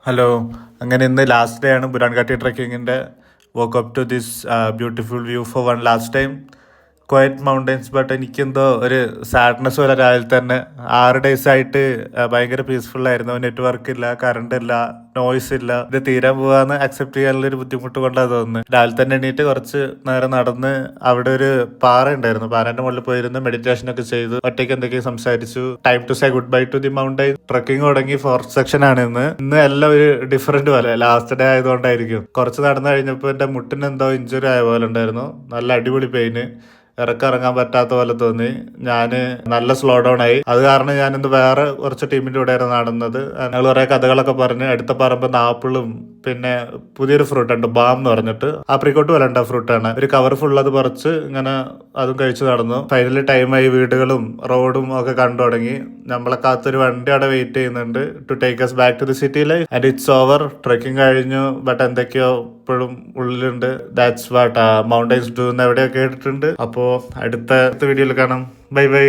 Hello. അങ്ങനെ ഇന്ന് last day ആണ് ബുരാൻഘാട്ടി ട്രക്കിങ്ങിൻ്റെ. Walk up to this beautiful view for one last time. Quiet mountains. But എനിക്കെന്തോ ഒരു സാഡ്നെസ് പോലെ രാവിലെ തന്നെ. 6 days ആയിട്ട് ഭയങ്കര പീസ്ഫുൾ ആയിരുന്നു. നെറ്റ്വർക്ക് ഇല്ല, കറണ്ട് ഇല്ല, നോയ്സ് ഇല്ല. ഇത് തീരാൻ പോവാന്ന് അക്സെപ്റ്റ് ചെയ്യാനുള്ളൊരു ബുദ്ധിമുട്ട് കൊണ്ടാണ് തോന്നുന്നത്. രാവിലെ തന്നെ എണീറ്റ് കുറച്ച് നേരം നടന്ന് അവിടെ ഒരു പാറ ഉണ്ടായിരുന്നു. പാറേന്റെ മുകളിൽ പോയിരുന്ന് മെഡിറ്റേഷൻ ഒക്കെ ചെയ്തു, ഒറ്റയ്ക്ക് എന്തൊക്കെയോ സംസാരിച്ചു. Time to say goodbye to the mountain. Trekking തുടങ്ങി 4th സെക്ഷൻ ആണ് ഇന്ന് എല്ലാം ഒരു ഡിഫറെന്റ് പോലെ. ലാസ്റ്റ് ഡേ ആയതുകൊണ്ടായിരിക്കും. കുറച്ച് നടന്നു കഴിഞ്ഞപ്പോൾ എന്റെ മുട്ടിന് എന്തോ ഇഞ്ചുറി ആയ പോലെ ഉണ്ടായിരുന്നു. നല്ല അടിപൊളി പെയിന്. ഇറങ്ങാൻ പറ്റാത്ത പോലെ തോന്നി. ഞാൻ നല്ല സ്ലോ ഡൗൺ ആയി. അത് കാരണം ഞാൻ ഇന്ന് വേറെ കുറച്ച് ടീമിന്റെ കൂടെയായിരുന്നു നടന്നത്. ഞങ്ങൾ കുറെ കഥകളൊക്കെ പറഞ്ഞ് അടുത്ത പറമ്പ് ആപ്പിളും പിന്നെ പുതിയൊരു ഫ്രൂട്ട് ഉണ്ട്, ബാം എന്ന് പറഞ്ഞിട്ട്. ആപ്രിക്കോട്ട് വരണ്ട ഫ്രൂട്ടാണ്. ഒരു കവർ ഫുൾ അത് പറിച്ച് ഇങ്ങനെ അതും കഴിച്ച് നടന്നു. ഫൈനലി ടൈമായി. വീടുകളും റോഡും ഒക്കെ കണ്ടു തുടങ്ങി. നമ്മളെ കാത്തൊരു വണ്ടി അവിടെ വെയിറ്റ് ചെയ്യുന്നുണ്ട് to take us back to the city life. And it's over. Trekking കഴിഞ്ഞു. ബട്ട് എന്തൊക്കെയോ ഇപ്പോഴും ഉള്ളിലുണ്ട്. ദാറ്റ്സ് വാട്ട് മൗണ്ടൻസ് ഡു എന്ന് എവിടെയോ കേട്ടിട്ടുണ്ട്. അപ്പോൾ അടുത്ത വീഡിയോയിൽ കാണാം. Bye bye.